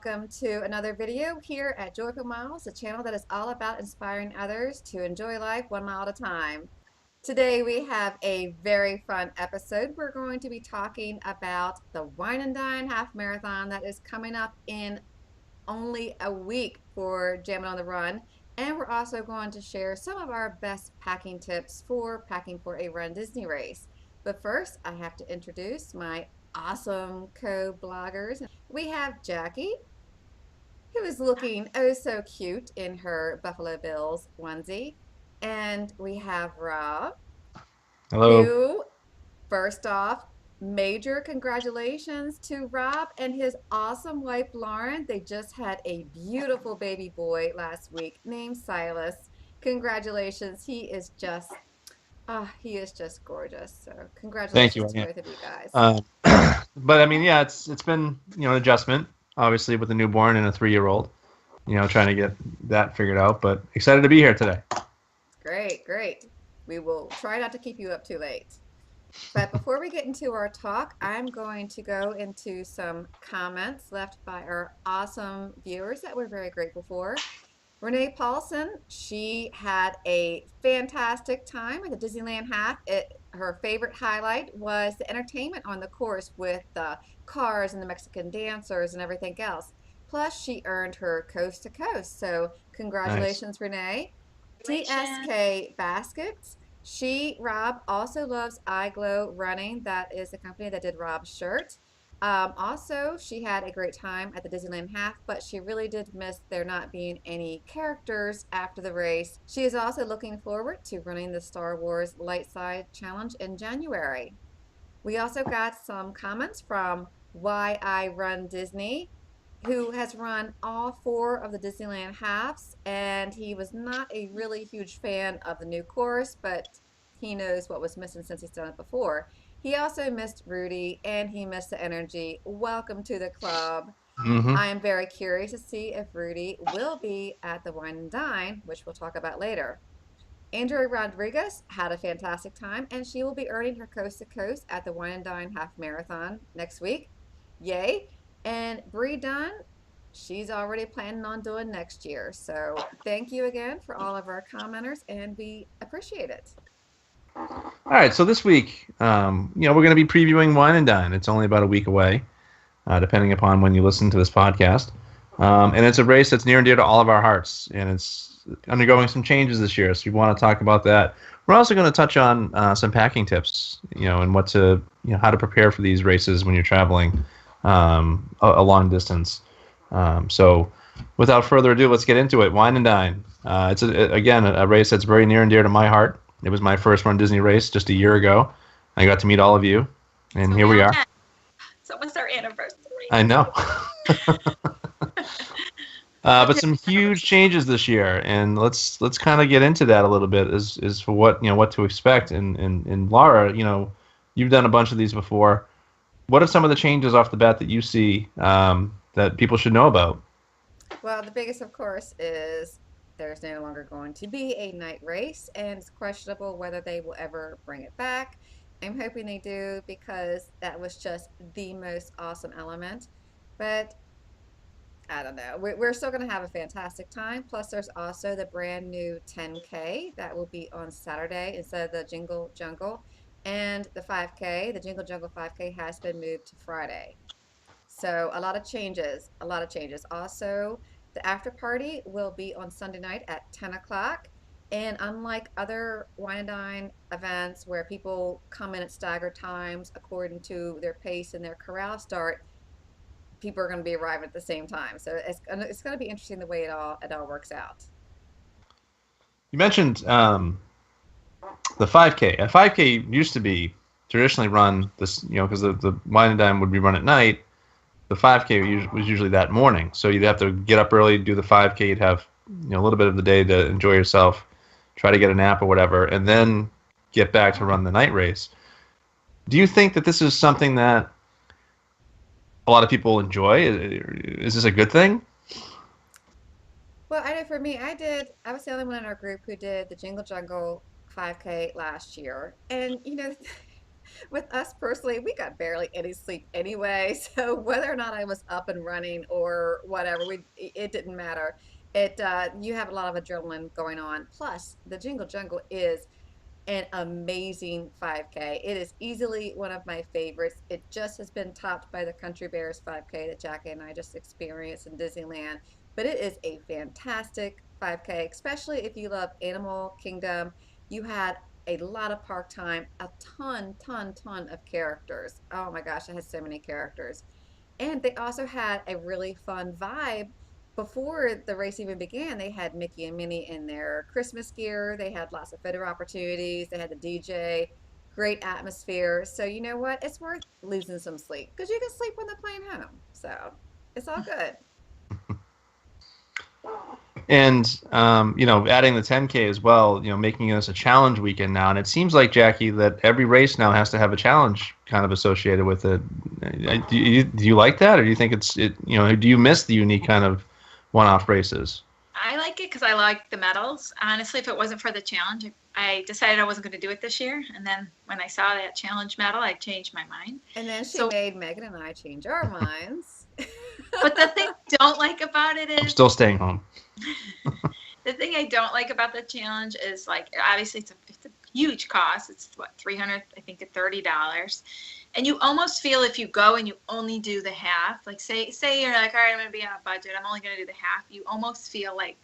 welcome to another video here at Joyful Miles, a channel that is all about inspiring others to enjoy life 1 mile at a time. Today we have a very fun episode. We're going to be talking about the Wine and Dine Half Marathon that is coming up in only a week for Jammin on the Run. And we're also going to share some of our best packing tips for packing for a Run Disney race. But first, I have to introduce my awesome co-bloggers. We have Jackie, who is looking oh so cute in her Buffalo Bills onesie. And we have Rob, Hello. who, first off, major congratulations to Rob and his awesome wife Lauren. They just had a beautiful baby boy last week named Silas. Congratulations. He is just gorgeous. So Thank congratulations you. to Yeah. both of you guys. Uh, but I mean, yeah, it's been an adjustment, obviously with a newborn and a 3-year-old. Trying to get that figured out. But excited to be here today. Great, great. We will try not to keep you up too late. But before we get into our talk, I'm going to go into some comments left by our awesome viewers that we're very grateful for. Renee Paulson, she had a fantastic time at the Disneyland Half. Her favorite highlight was the entertainment on the course with the cars and the Mexican dancers and everything else. Plus, she earned her coast to coast. So, Nice. congratulations, Renee. Congratulations. TSK Baskets. Rob also loves iGlow Running. That is the company that did Rob's shirt. Also, she had a great time at the Disneyland Half, but she really did miss there not being any characters after the race. She is also looking forward to running the Star Wars Lightside Challenge in January. We also got some comments from Why I Run Disney, who has run all 4 of the Disneyland halves, and he was not a really huge fan of the new course, but he knows what was missing since he's done it before. He also missed Rudy and he missed the energy. Welcome to the club. Hmm. I am very curious to see if Rudy will be at the Wine and Dine, which we'll talk about later. Andrea Rodriguez had a fantastic time, and she will be earning her Coast to Coast at the Wine and Dine Half Marathon next week. Yay! And Bree Dunn, she's already planning on doing next year. So thank you again for all of our commenters, and we appreciate it. All right. So this week, we're going to be previewing Wine and Dine. It's only about a week away, depending upon when you listen to this podcast. And it's a race that's near and dear to all of our hearts, and it's undergoing some changes this year. So we want to talk about that. We're also going to touch on some packing tips, and how to prepare for these races when you're traveling a long distance. So without further ado, let's get into it. Wine and Dine. It's again a race that's very near and dear to my heart. It was my first Run Disney race just a year ago. I got to meet all of you, and So here we now are. that it's almost our anniversary. I know. What But did some huge changes this year, and let's kind of get into that a little bit. Is for what to expect. And Laura, you've done a bunch of these before. What are some of the changes off the bat that you see that people should know about? Well, the biggest, of course, is there's no longer going to be a night race, and it's questionable whether they will ever bring it back. I'm hoping they do because that was just the most awesome element. But I don't know. We're still going to have a fantastic time. Plus, there's also the brand new 10K that will be on Saturday instead of the Jingle Jungle. And the 5K, the Jingle Jungle 5K, has been moved to Friday. So a lot of changes, a lot of changes. Also, the after party will be on Sunday night at 10 o'clock. And unlike other Wine and Dine events where people come in at staggered times according to their pace and their corral start, people are going to be arriving at the same time. So it's going to be interesting the way it all works out. You mentioned the 5K. A 5K used to be traditionally run this, because the Wine and Dine would be run at night. The 5K was usually that morning, so you'd have to get up early, do the 5K. You'd have a little bit of the day to enjoy yourself, try to get a nap or whatever, and then get back to run the night race. Do you think that this is something that a lot of people enjoy? Is this a good thing? Well, I know for me, I was the only one in our group who did the Jingle Jungle 5K last year. And, With us personally, we got barely any sleep anyway. So whether or not I was up and running or whatever, it didn't matter. You have a lot of adrenaline going on. Plus, the Jingle Jungle is an amazing 5K. It is easily one of my favorites. It just has been topped by the Country Bears 5K that Jackie and I just experienced in Disneyland. But it is a fantastic 5K, especially if you love Animal Kingdom. You had a lot of park time, a ton of characters. Oh my gosh, it has so many characters. And they also had a really fun vibe. Before the race even began, they had Mickey and Minnie in their Christmas gear. They had lots of photo opportunities. They had the DJ, great atmosphere. So you know what? It's worth losing some sleep because you can sleep on the plane home. So it's all good. And adding the 10K as well, making this a challenge weekend now. And it seems like, Jackie, that every race now has to have a challenge kind of associated with it. Do you like that, or do you think do you miss the unique kind of one-off races? I like it because I like the medals. Honestly, if it wasn't for the challenge, I decided I wasn't going to do it this year. And then when I saw that challenge medal, I changed my mind. And then she made Megan and I change our minds. But the thing I don't like about it is... I'm still staying home. The thing I don't like about the challenge is, like, obviously it's a huge cost. It's what, $300, I think, at $30. And you almost feel if you go and you only do the half, like say you're like, all right, I'm going to be on a budget, I'm only going to do the half. You almost feel like,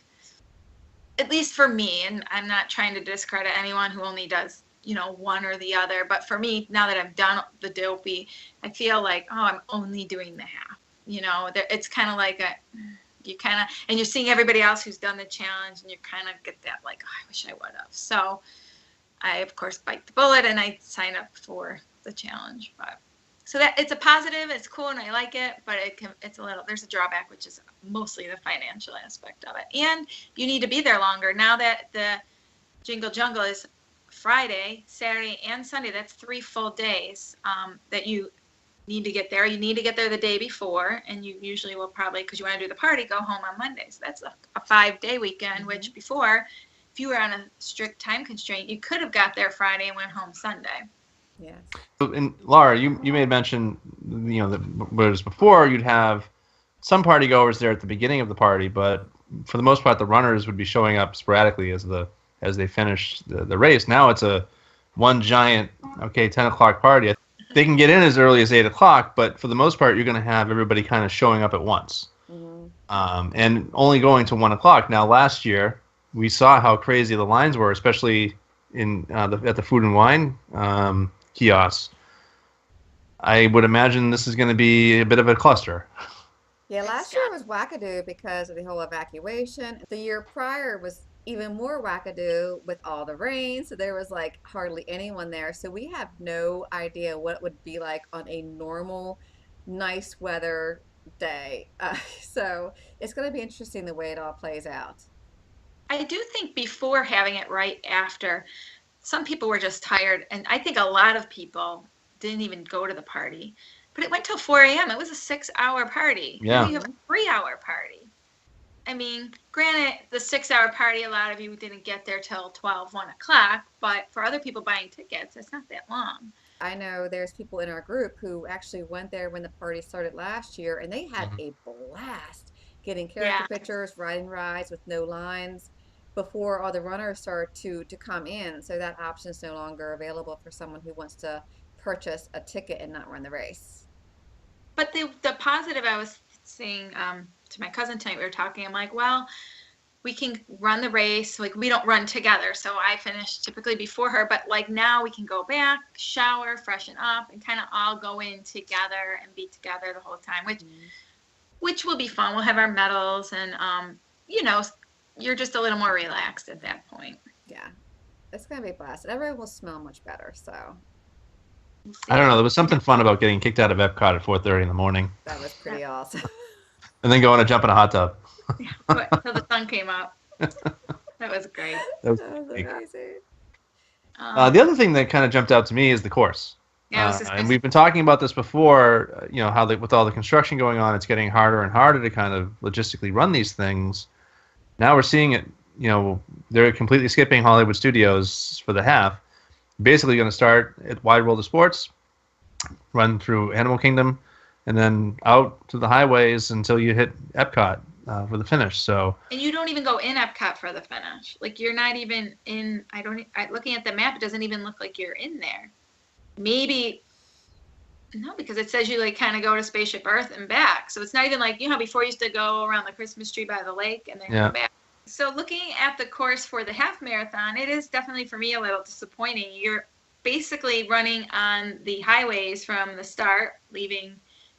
at least for me, and I'm not trying to discredit anyone who only does, one or the other, but for me, now that I've done the Dopey, I feel like, oh, I'm only doing the half. It's kind of like and you're seeing everybody else who's done the challenge, and you kind of get that, like, oh, I wish I would have. So I, of course, bite the bullet, and I sign up for the challenge. But so that it's a positive, it's cool, and I like it, but there's a drawback, which is mostly the financial aspect of it. And you need to be there longer. Now that the Jingle Jungle is Friday, Saturday, and Sunday, that's 3 full days that you need to get there. You need to get there the day before, and you usually will probably, because you want to do the party, go home on Monday. So that's a 5-day weekend, which before, if you were on a strict time constraint, you could have got there Friday and went home Sunday. Yes. And Laura, you made mention, that whereas before you'd have some party goers there at the beginning of the party, but for the most part, the runners would be showing up sporadically as they finish the race. Now it's one giant 10 o'clock party. They can get in as early as 8 o'clock, but for the most part, you're going to have everybody kind of showing up at once, and only going to 1 o'clock. Now, last year we saw how crazy the lines were, especially at the food and wine kiosks. I would imagine this is going to be a bit of a cluster. Yeah, last year was wackadoo because of the whole evacuation. The year prior was even more wackadoo with all the rain, so there was like hardly anyone there. So we have no idea what it would be like on a normal, nice weather day. So it's going to be interesting the way it all plays out. I do think before having it right after, some people were just tired, and I think a lot of people didn't even go to the party. But it went till 4 a.m. It was a 6-hour party. Yeah. Now you have a 3-hour party. I mean, granted, the 6-hour party, a lot of you didn't get there till 12, 1 o'clock, but for other people buying tickets, it's not that long. I know there's people in our group who actually went there when the party started last year, and they had a blast getting character pictures, riding rides with no lines before all the runners start to come in. So that option is no longer available for someone who wants to purchase a ticket and not run the race. But the positive I was saying to my cousin tonight, we were talking, I'm like, well, we can run the race, like we don't run together, so I finish typically before her, but like now we can go back, shower, freshen up, and kind of all go in together and be together the whole time, which will be fun. We'll have our medals, and you're just a little more relaxed at that point. Yeah, it's gonna be a blast. Everyone will smell much better, so I don't know. There was something fun about getting kicked out of Epcot at 4:30 in the morning. That was pretty awesome. And then going to jump in a hot tub. Until the sun came up. That was great. That was amazing. The other thing that kind of jumped out to me is the course. Yeah, and we've been talking about this before, how with all the construction going on, it's getting harder and harder to kind of logistically run these things. Now we're seeing it, they're completely skipping Hollywood Studios for the half. Basically, going to start at Wide World of Sports, run through Animal Kingdom, and then out to the highways until you hit Epcot for the finish. So And you don't even go in Epcot for the finish. Like you're not even in. Looking at the map, it doesn't even look like you're in there. Maybe no, because it says you like kind of go to Spaceship Earth and back. So it's not even like, before you used to go around the Christmas tree by the lake and then yeah, come back. So looking at the course for the half marathon, it is definitely for me a little disappointing. You're basically running on the highways from the start,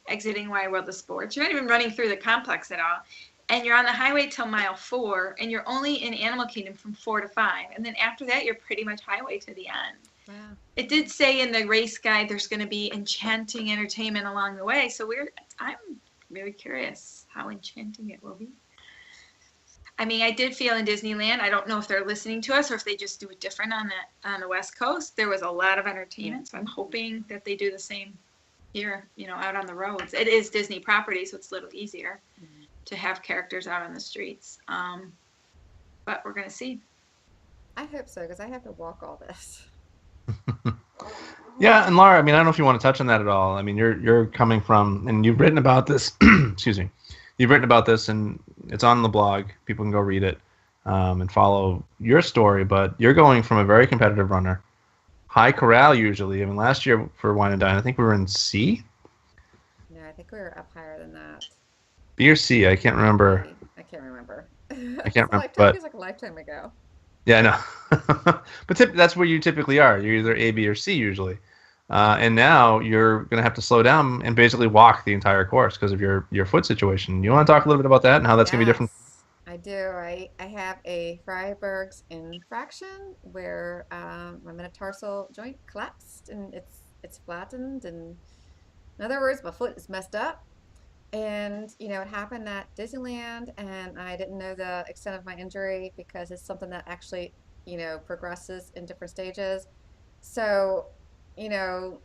exiting Wide World of Sports. You're not even running through the complex at all. And you're on the highway till mile 4, and you're only in Animal Kingdom from 4 to 5. And then after that, you're pretty much highway to the end. Wow. It did say in the race guide there's going to be enchanting entertainment along the way. So I'm very curious how enchanting it will be. I mean, I did feel in Disneyland, I don't know if they're listening to us or if they just do it different on the West Coast. There was a lot of entertainment. So I'm hoping that they do the same here, out on the roads. It is Disney property, so it's a little easier to have characters out on the streets. But we're going to see. I hope so, because I have to walk all this. yeah. And Laura, I mean, I don't know if you want to touch on that at all. I mean, you're coming from, and you've written about this. Excuse me. You've written about this, and it's on the blog. People can go read it and follow your story. But you're going from a very competitive runner, high corral usually. I mean, last year for Wine and Dine, I think we were in C. No, I think we were up higher than that. B or C, I can't remember. Maybe. I can't remember. I can't remember, It but feels like a lifetime ago. yeah, I know. But that's where you typically are. You're either A, B, or C usually. And now you're going to have to slow down and basically walk the entire course because of your foot situation. You want to talk a little bit about that and how that's going to be different? Yes, I do. I have a Freiberg's infraction where my metatarsal joint collapsed and it's flattened. And in other words, my foot is messed up. And it happened at Disneyland, and I didn't know the extent of my injury because it's something that actually progresses in different stages. So, you know,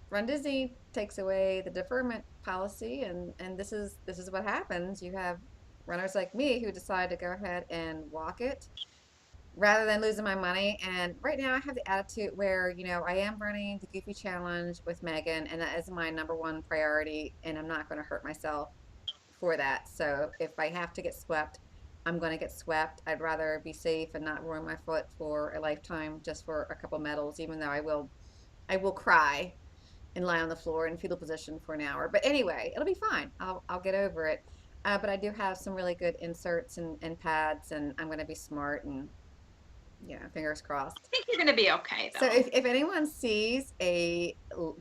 Run Disney takes away the deferment policy, and this is what happens. You have runners like me who decide to go ahead and walk it rather than losing my money. And right now, I have the attitude where I am running the Goofy Challenge with Megan, and that is my number one priority, and I'm not going to hurt myself for that. So if I have to get swept, I'm going to get swept. I'd rather be safe and not ruin my foot for a lifetime just for a couple medals, even though I will cry and lie on the floor in fetal position for an hour. But anyway, it'll be fine. I'll get over it. But I do have some really good inserts and pads, and I'm going to be smart and fingers I crossed. think you're going to be okay, So though. if anyone sees a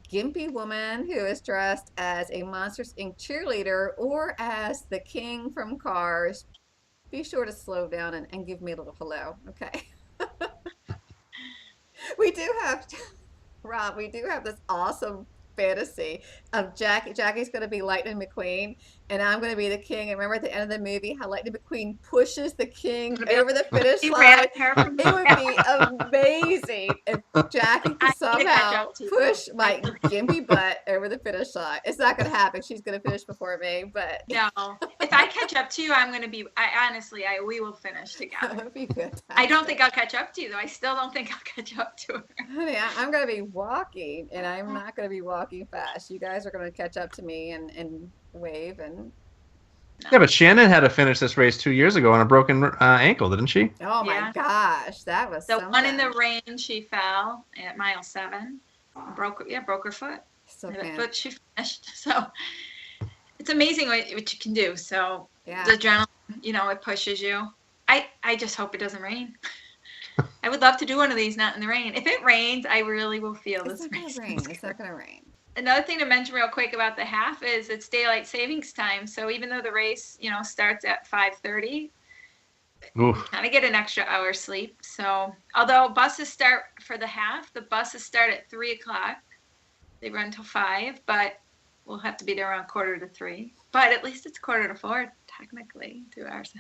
gimpy woman who is dressed as a Monsters Inc. cheerleader or as the king from Cars, be sure to slow down and give me a little hello, okay? We do have, Rob, we do have this awesome fantasy of Jackie. Jackie's going to be Lightning McQueen, and I'm going to be the king. And remember at the end of the movie how Lightning McQueen pushes the king It'll be like, over the finish he ran line? her from It would the be amazing if Jackie I could need to catch somehow up to you. push my gimpy butt over the finish line. It's not going to happen. She's going to finish before me, but No, if I catch up to you, I'm going to be. We will finish that together. would be fantastic. I don't think I'll catch up to you, though. I still don't think I'll catch up to her. Honey, I'm going to be walking, and I'm not going to be walking fast. You guys are going to catch up to me and wave. And No. Yeah, but Shannon had to finish this race 2 years ago on a broken ankle, didn't she? oh my Yeah. gosh, that was The one in the something. rain, she fell at mile 7, broke her foot. Still can't. But she finished. So it's amazing what you can do. So Yeah. the adrenaline, it pushes you. I just hope it doesn't rain. I would love to do one of these not in the rain. If it rains, I really will feel It's this not going race. to rain. It's not going to rain. Another thing to mention real quick about the half is it's daylight savings time. So even though the race, starts at 5:30, you Oof. kind of get an extra hour sleep. So although buses start for the half, the buses start at 3:00. They run till 5, but we'll have to be there around 2:45. But at least it's 3:45 technically, 2 hours.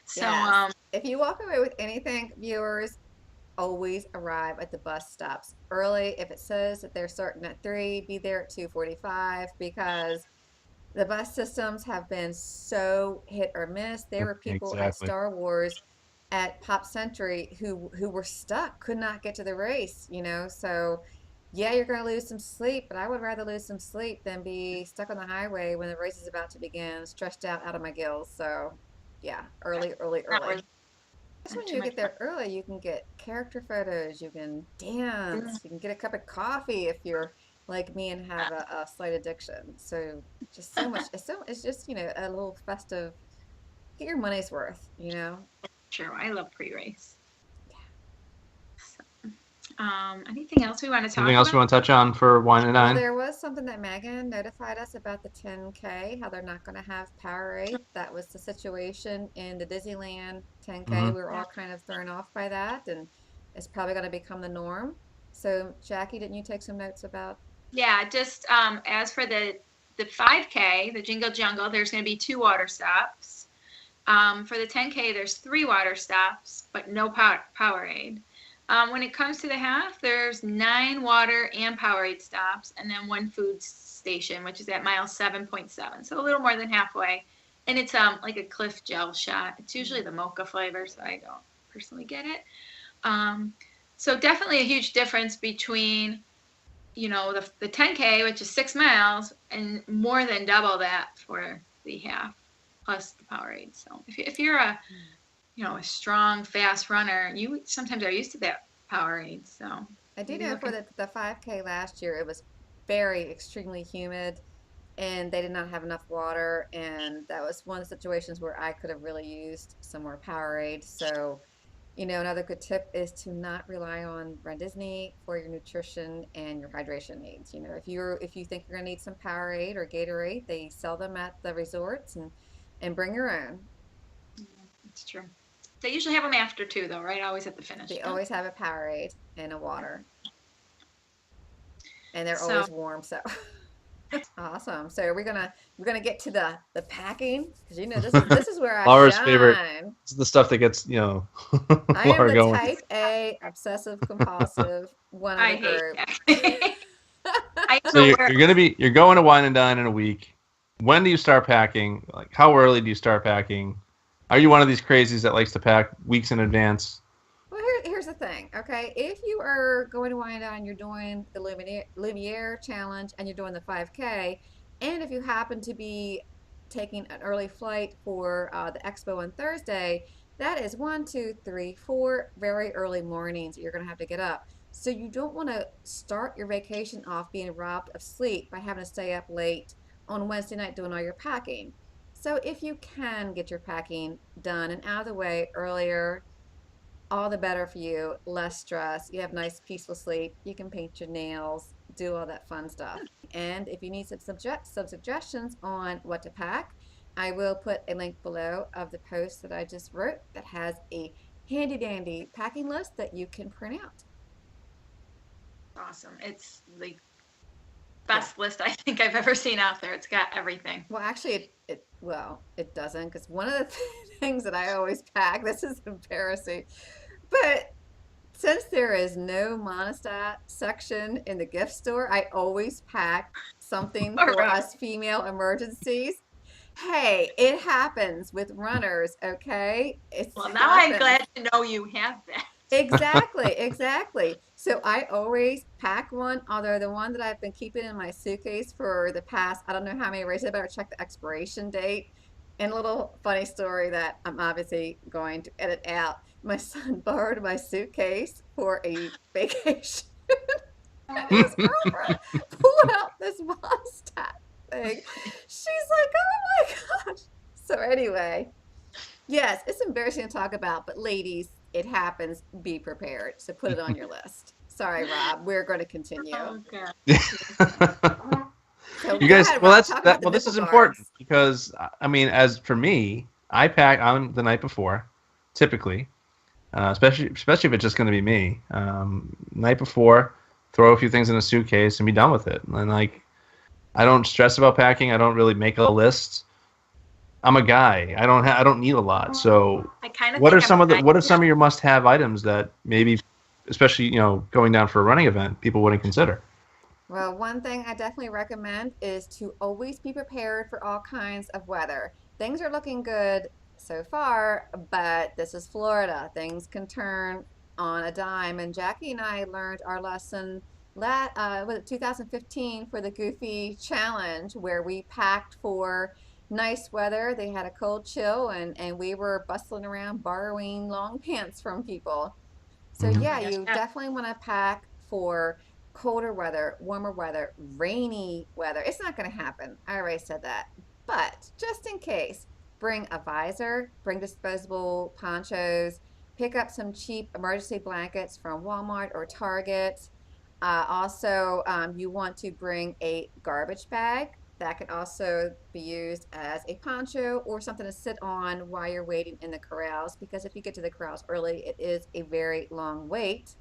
So Yes. If you walk away with anything, viewers, always arrive at the bus stops early. If it says that they're starting at 3, be there at 2:45 because the bus systems have been so hit or miss. There were people at Exactly. Star Wars at Pop Century who were stuck, could not get to the race, you know. So yeah, you're going to lose some sleep, but I would rather lose some sleep than be stuck on the highway when the race is about to begin, stretched out of my gills. So yeah, early, early, Not early. worth Especially when too you much get there early, you can get character photos, you can fun. dance, you can get a cup of coffee if you're like me and have a slight addiction. So just so much. It's just, you know, a little festive. Get your money's worth, you know. True. I love pre-race. So, anything else we want to Anything talk else you about? want to touch on for wine and Well, dine? there was something that Megan notified us about the 10K, how they're not going to have Powerade. That was the situation in the Disneyland 10K. Hmm. We were all kind of thrown off by that, and it's probably going to become the norm. So, Jackie, didn't you take some notes about? Yeah, just as for the 5K, the Jingle Jungle, there's going to be 2 water stops. For the 10K, there's 3 water stops, but no Powerade. When it comes to the half, there's 9 water and Powerade stops, and then 1 food station, which is at mile 7.7, so a little more than halfway. And it's like a Cliff Gel shot. It's usually the mocha flavor, so I don't personally get it. Um, so definitely a huge difference between the 10K, which is 6 miles, and more than double that for the half, plus the Powerade. So if you're a strong, fast runner, you sometimes are used to that Powerade. So I do maybe know look for into the 5K last year, it was very extremely humid and they did not have enough water. And that was one of the situations where I could have really used some more Powerade. So, you know, another good tip is to not rely on Run Disney for your nutrition and your hydration needs. You know, if you think you're gonna need some Powerade or Gatorade, they sell them at the resorts and bring your own. it's true. They usually have them after too, though, right? Always at the finish. They Yep. always have a Powerade and a water, and they're So always warm. So awesome. So we're gonna get to the packing because you know this is where I Laura's favorite. shine. This is the stuff that gets I am Laura the going. type A obsessive compulsive one of I the hate group. that. I don't So know where. you're going to wine and dine in a week. When do you start packing? Like how early do you start packing? Are you one of these crazies that likes to pack weeks in advance? Well, here's the thing, okay? If you are going to wind down, you're doing the Lumiere challenge and you're doing the 5K, and if you happen to be taking an early flight for the expo on Thursday, that is 1, 2, 3, 4 very early mornings that you're going to have to get up. So you don't want to start your vacation off being robbed of sleep by having to stay up late on Wednesday night doing all your packing. So if you can get your packing done and out of the way earlier, all the better for you. Less stress. You have nice, peaceful sleep. You can paint your nails, do all that fun stuff. And if you need some suggestions on what to pack, I will put a link below of the post that I just wrote that has a handy dandy packing list that you can print out. Awesome. It's the Yeah. best list I think I've ever seen out there. It's got everything. Well, actually, it doesn't because one of the things that I always pack, this is embarrassing, but since there is no Monistat section in the gift store, I always pack something Or for us female emergencies. Hey, it happens with runners, okay? It's well, now I'm happens. glad to know you have that. Exactly, exactly. So I always pack one, although the one that I've been keeping in my suitcase for the past, I don't know how many races, I better check the expiration date. And a little funny story that I'm obviously going to edit out. My son borrowed my suitcase for a vacation. And his girlfriend pulled out this Mondstadt thing. She's like, oh my gosh. So anyway, yes, it's embarrassing to talk about, but ladies, it happens. Be prepared. So put it on your list. Sorry, Rob. We're going to continue. Oh god. So You go guys, ahead, well, Rob. that's Talk that. about the Well, this nipple is important guards. because I mean, as for me, I pack on the night before, typically, especially if it's just going to be me. Night before, throw a few things in a suitcase and be done with it. And like, I don't stress about packing. I don't really make a list. I'm a guy. I don't need a lot. So, I kind of think I'm a guy. what are some of your must-have items that maybe, especially going down for a running event, people wouldn't consider? Well, one thing I definitely recommend is to always be prepared for all kinds of weather. Things are looking good so far, but this is Florida. Things can turn on a dime. And Jackie and I learned our lesson was it 2015 for the Goofy Challenge, where we packed for nice weather. They had a cold chill, and we were bustling around borrowing long pants from people. So Oh Mhm. yeah, my gosh. you Yeah. definitely want to pack for colder weather, warmer weather, rainy weather. It's not going to happen. I already said that. But just in case, bring a visor, bring disposable ponchos, pick up some cheap emergency blankets from Walmart or Target. You want to bring a garbage bag. That can also be used as a poncho or something to sit on while you're waiting in the corrals, because if you get to the corrals early, it is a very long wait.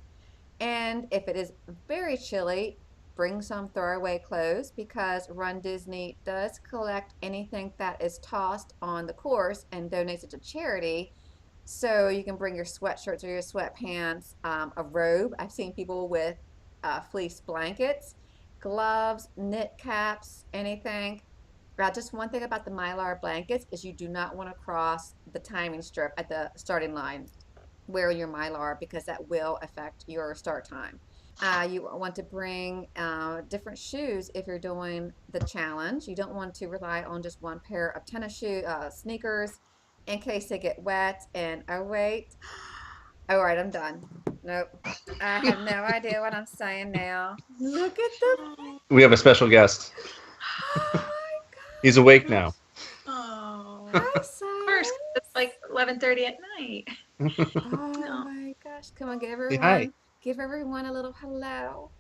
And if it is very chilly, bring some throwaway clothes, because Run Disney does collect anything that is tossed on the course and donates it to charity. So you can bring your sweatshirts or your sweatpants, a robe. I've seen people with fleece blankets, gloves, knit caps, anything. Just one thing about the Mylar blankets is you do not want to cross the timing strip at the starting line wearing your Mylar, because that will affect your start time. You want to bring different shoes if you're doing the challenge. You don't want to rely on just one pair of sneakers, in case they get wet. And oh, wait. All right, I'm done. Nope. I have no idea what I'm saying now. Look at the. We have a special guest. Oh He's my awake gosh. now. Oh, Hi, of course. It's Cyrus. like 11:30 at night. Oh No. my gosh. Come on, Say hi. give everyone a little hello.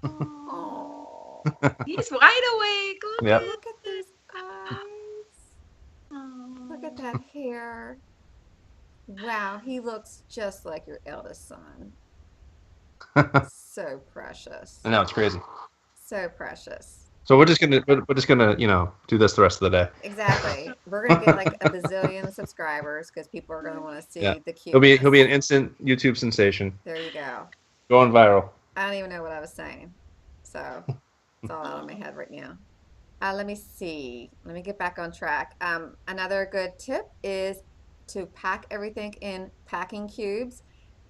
Oh, Oh, he's wide awake. Look Yep. look at those eyes. Look at Oh, that hair. Wow, he looks just like your eldest son. I So precious. know it's crazy. So precious. So we're just gonna do this the rest of the Exactly. We're gonna get like a bazillion subscribers because people are gonna want to yeah. see the He'll be an cuteness. instant YouTube sensation, There you go. going viral. I don't even know what I was saying. So it's all out of my head right now. Let me see. Let me get back on track. Another good tip is to pack everything in packing cubes.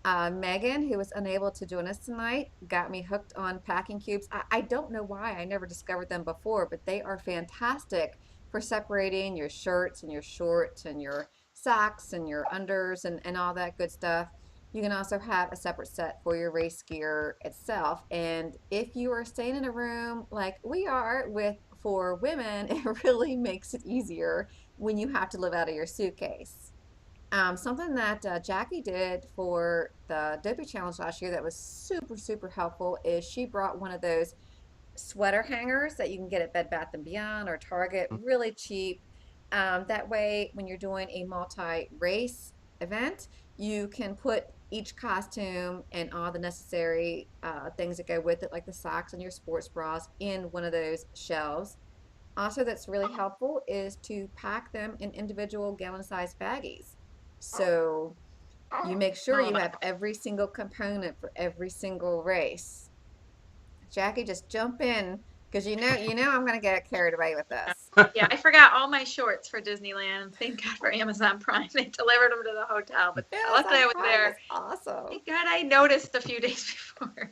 Megan, who was unable to join us tonight, got me hooked on packing cubes. I don't know why I never discovered them before, but they are fantastic for separating your shirts and your shorts and your socks and your unders and all that good stuff. You can also have a separate set for your race gear itself. And if you are staying in a room like we are with for women, it really makes it easier when you have to live out of your suitcase. Something that Jackie did for the Dopey Challenge last year that was super, super helpful is she brought one of those sweater hangers that you can get at Bed Bath & Beyond or Target, really cheap. That way, when you're doing a multi-race event, you can put each costume and all the necessary things that go with it, like the socks and your sports bras, in one of those shelves. Also, that's really helpful is to pack them in individual gallon-sized baggies. So you make sure oh, you have every single component for every single race. Jackie, just jump in because you know I'm gonna get carried away with this. yeah. I forgot all my shorts for Disneyland. Thank God for Amazon Prime. They delivered them to the hotel, but luckily Amazon I was Prime is there. awesome. Thank God I noticed a few days before.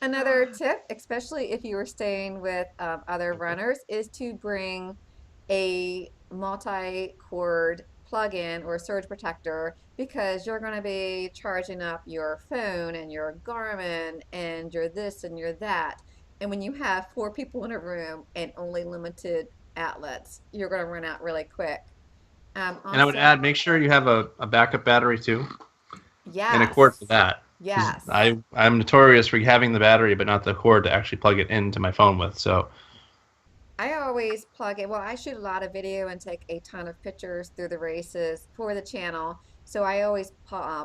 Another tip, especially if you were staying with other runners, is to bring a multi-cord plug-in or surge protector, because you're going to be charging up your phone and your Garmin and your this and your that. And when you have four people in a room and only limited outlets, you're going to run out really quick. And I would Also, add, make sure you have a backup battery too, and a cord for yes, that. Because yes. I'm notorious for having the battery but not the cord to actually plug it into my phone with. So I always plug it. Well, I shoot a lot of video and take a ton of pictures through the races for the channel. So I always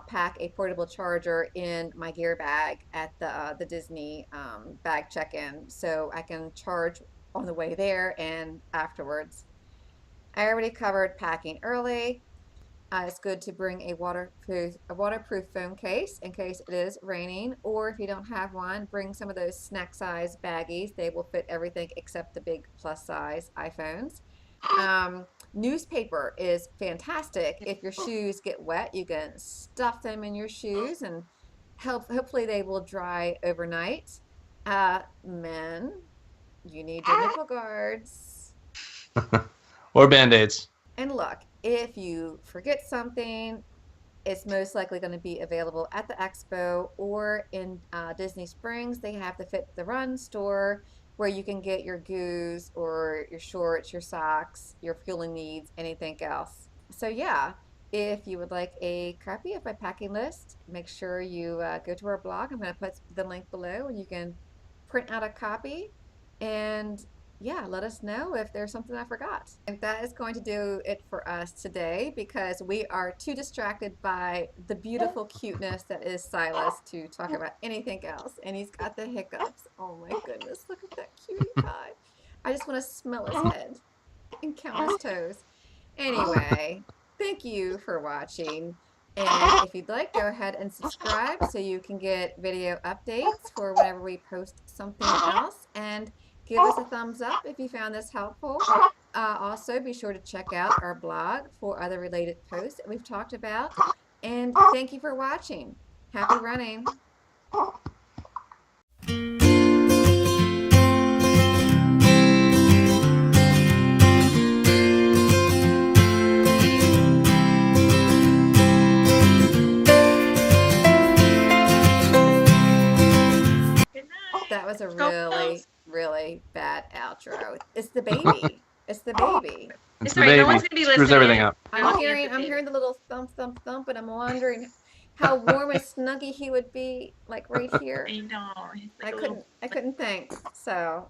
pack a portable charger in my gear bag at the Disney bag check-in, so I can charge on the way there and afterwards. I already covered packing early. It's good to bring a waterproof phone case in case it is raining, or if you don't have one, bring some of those snack size baggies. They will fit everything except the big plus size iPhones. Um, Newspaper is fantastic. If your shoes get wet, you can stuff them in your shoes and hopefully they will dry overnight. Men, you need your nipple guards. Or band-aids. And look, if you forget something, it's most likely going to be available at the expo or in Disney Springs. They have the Fit the Run store where you can get your goos or your shorts, your socks, your fueling needs, anything else. So, yeah, if you would like a copy of my packing list, make sure you go to our blog. I'm going to put the link below and you can print out a copy and yeah, let us know if there's something I forgot. And that is going to do it for us today because we are too distracted by the beautiful cuteness that is Silas to talk about anything else. And he's got the hiccups. Oh my goodness, look at that cutie pie. I just want to smell his head and count his toes. Anyway, thank you for watching. And if you'd like, go ahead and subscribe so you can get video updates for whenever we post something else. And give us a thumbs up if you found this helpful. Also, be sure to check out our blog for other related posts that we've talked about. And thank you for watching. Happy running. That was a really, really bad outro. It's the baby. It's the baby. It's Sorry, the baby. no one's gonna be Screws listening. everything up. I'm hearing the little thump, thump, thump, and I'm wondering how warm and snuggy he would be, like right here. I know. He's like I couldn't think. So